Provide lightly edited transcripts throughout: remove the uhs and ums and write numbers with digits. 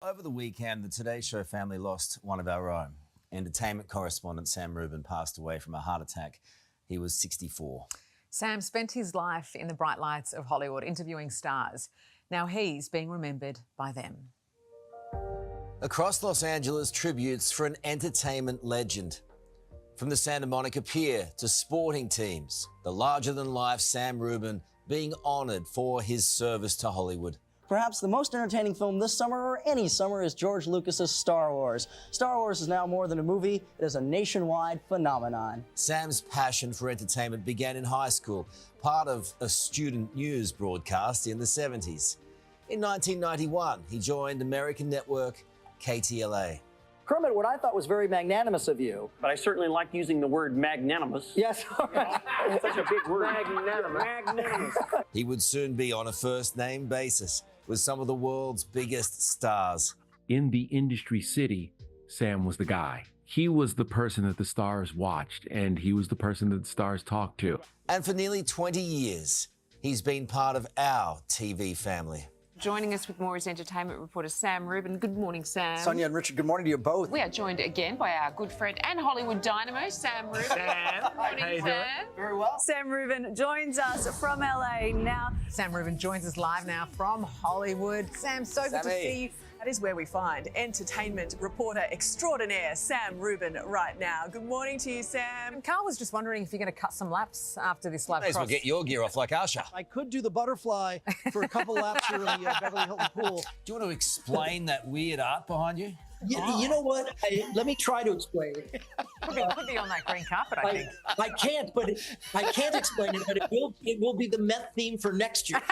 Over the weekend, the Today Show family lost one of our own. Entertainment correspondent Sam Rubin passed away from a heart attack. He was 64. Sam spent his life in the bright lights of Hollywood interviewing stars. Now he's being remembered by them. Across Los Angeles, tributes for an entertainment legend. From the Santa Monica Pier to sporting teams, the larger-than-life Sam Rubin being honoured for his service to Hollywood. Perhaps the most entertaining film this summer or any summer is George Lucas's Star Wars. Star Wars is now more than a movie, it is a nationwide phenomenon. Sam's passion for entertainment began in high school, part of a student news broadcast in the 70s. In 1991, he joined American network KTLA. Kermit, what I thought was very magnanimous of you. But I certainly like using the word magnanimous. Yes, all right. It's such a big word. Magnanimous. He would soon be on a first-name basis with some of the world's biggest stars. In the industry city, Sam was the guy. He was the person that the stars watched, and he was the person that the stars talked to. And for nearly 20 years, he's been part of our TV family. Joining us with more is entertainment reporter Sam Rubin. Good morning, Sam. Sonia and Richard, good morning to you both. We are joined again by our good friend and Hollywood dynamo, Sam Rubin. Sam. Morning, Sam. Very well. Sam Rubin joins us from LA now. Sam Rubin joins us live now from Hollywood. Sam, so good to see you. That is where we find entertainment reporter extraordinaire Sam Rubin right now. Good morning to you, Sam. Carl was just wondering if you're going to cut some laps after this lap May as well cross. get your gear off like Usher. I could do the butterfly for a couple laps here in the Beverly Hilton pool. Do you want to explain that weird art behind you? You know what? Let me try to explain it. Could be on that green carpet, I think. I can't, but I can't explain it, but it will be the Met theme for next year.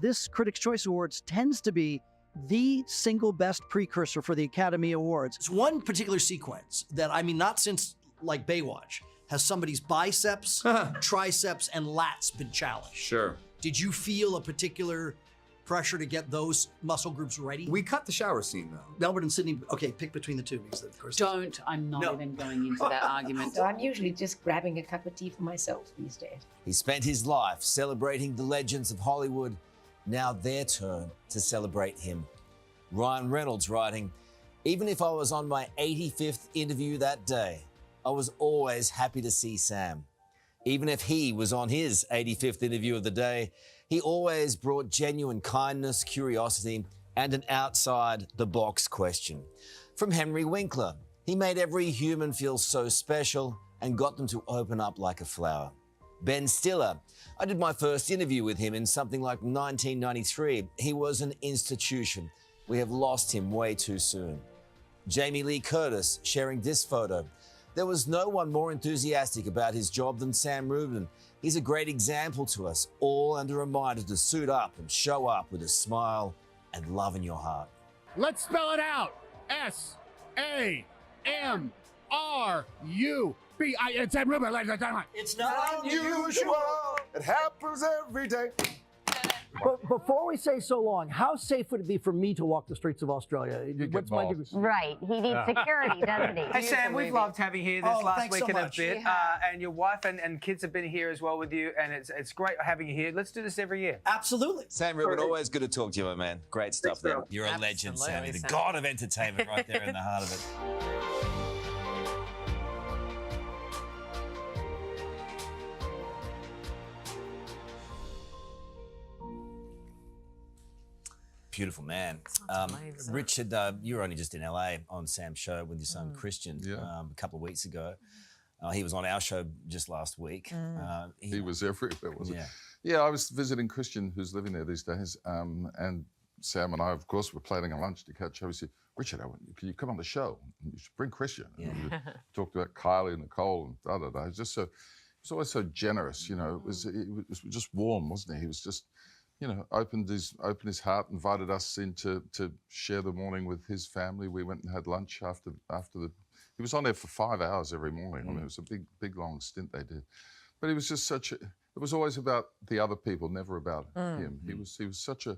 This Critics' Choice Awards tends to be the single best precursor for the Academy Awards. It's one particular sequence that, I mean, not since like Baywatch, has somebody's biceps, triceps, and lats been challenged. Sure. Did you feel a particular pressure to get those muscle groups ready? We cut the shower scene, though. Melbourne and Sydney, okay, pick between the two because of course. Don't. I'm not even going into that argument. So I'm usually just grabbing a cup of tea for myself these days. He spent his life celebrating the legends of Hollywood. Now their turn to celebrate him. Ryan Reynolds writing, even if I was on my 85th interview that day, I was always happy to see Sam. Even if he was on his 85th interview of the day, he always brought genuine kindness, curiosity, and an outside-the-box question. From Henry Winkler, he made every human feel so special and got them to open up like a flower. Ben Stiller, I did my first interview with him in something like 1993. He was an institution. We have lost him way too soon. Jamie Lee Curtis sharing this photo. There was no one more enthusiastic about his job than Sam Rubin. He's a great example to us all and a reminder to suit up and show up with a smile and love in your heart. Let's spell it out. S-A-M-R-U-B. It's Sam Rubin, ladies and gentlemen. It's not Unusual. It happens every day. But before we say so long, how safe would it be for me to walk the streets of Australia? What's my degree? Right. He needs security, doesn't he? Hey, Sam, we've loved having you here this last thanks week so and a much. bit. And your wife and kids have been here as well with you, and it's great having you here. Let's do this every year. Absolutely. Sam Rubin, always good to talk to you, my man. Great stuff there. bro. You're a legend, Sammy, the Sam. god of entertainment right there in the heart of it. Beautiful man. amazing. Richard, you were only just in LA on Sam's show with your son Christian a couple of weeks ago. He was on our show just last week. He was everywhere, wasn't Yeah. he? Yeah, I was visiting Christian, who's living there these days, and Sam and I, of course, were planning a lunch to catch up. He said, Richard, can you come on the show? You should bring Christian. Yeah. And we talked about Kylie and Nicole and da-da-da. It's just so, he was always so generous, you know. It was just warm, wasn't he? He was just, you know, opened his heart, invited us in to share the morning with his family. We went and had lunch after the. He was on there for 5 hours every morning. I mean, it was a big long stint they did, but he was just such a. It was always about the other people, never about him. He was such a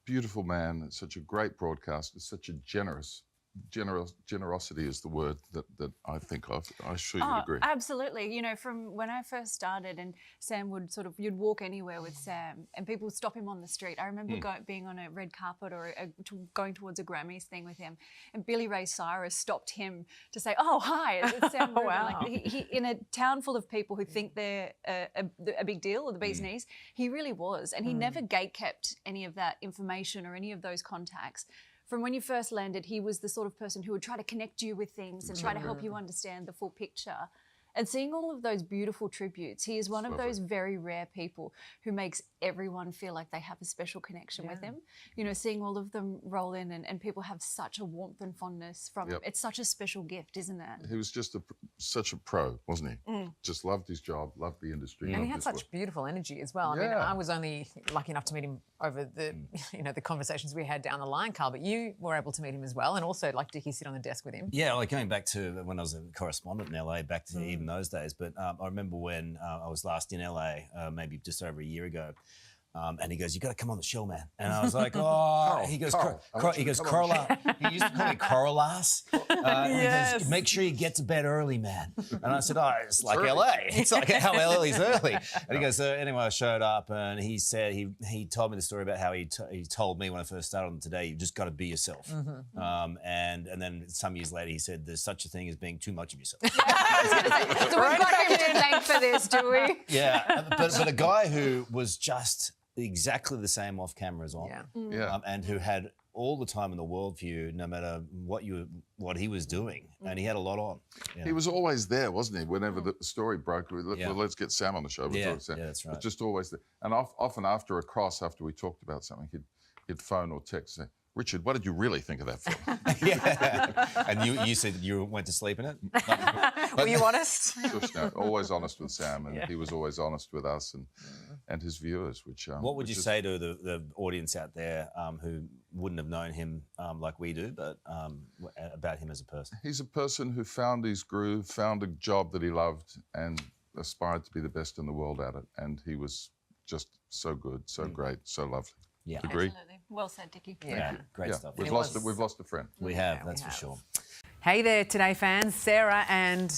beautiful man, such a great broadcaster, such a generous generosity is the word that I think of. I'm sure you would agree. Absolutely. You know, from when I first started, and Sam would you'd walk anywhere with Sam, and people would stop him on the street. I remember being on a red carpet or going towards a Grammys thing with him, and Billy Ray Cyrus stopped him to say, "Oh, hi, it's Sam Rubin." Wow. Like he, in a town full of people who think they're a big deal or the bee's knees, he really was, and he never gatekept any of that information or any of those contacts. From when you first landed, he was the sort of person who would try to connect you with things and try to help you understand the full picture. And seeing all of those beautiful tributes, he is one of those very rare people who makes everyone feel like they have a special connection with him. You know, seeing all of them roll in and people have such a warmth and fondness from him. It's such a special gift, isn't it? He was just such a pro, wasn't he? Just loved his job, loved the industry. And he had such beautiful energy as well. I mean, I was only lucky enough to meet him over the, the conversations we had down the line, Carl, but you were able to meet him as well, and also like Dickie sit on the desk with him. Yeah, like going back to when I was a correspondent in LA, back to even those days. But I remember when I was last in LA, maybe just over a year ago. And he goes, "You got to come on the show, man." And I was like, "Oh." Carl, he goes, Carl, he goes, "Carla." He used to call me Carlas. He goes, "Make sure you get to bed early, man." And I said, "Oh, it's like LA. It's like how LA's early." And he goes, "So anyway, I showed up, and he said he told me the story about how he told me when I first started on Today, you just got to be yourself. And then some years later, he said, "There's such a thing as being too much of yourself." So we've got him to thank for this, do we? Yeah, but a guy who was just exactly the same off camera as on, and who had all the time in the world for you, no matter what he was doing, and he had a lot on. Yeah. He was always there, wasn't he? Whenever the story broke, well, let's get Sam on the show. We'll talk to Sam. Yeah, that's right. But just always there. And often after we talked about something, he'd phone or text and say, "Richard, what did you really think of that film?" And you said you went to sleep in it? Were you honest? Shush, no, always honest with Sam, and he was always honest with us and his viewers. What would you say to the audience out there who wouldn't have known him like we do, but about him as a person? He's a person who found his groove, found a job that he loved, and aspired to be the best in the world at it. And he was just so good, so great, so lovely. Yeah, agree. Absolutely. Well said, Dickie. Yeah, great stuff. We've lost a friend. We have, that's for sure. Hey there, Today fans, Sarah and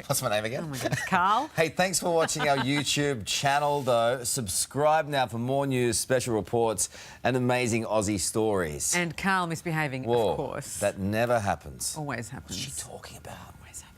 What's my name again? Oh my goodness, Carl. Hey, thanks for watching our YouTube channel, though. Subscribe now for more news, special reports, and amazing Aussie stories. And Carl misbehaving, Whoa, of course. That never happens. Always happens. What's she talking about? Always happens.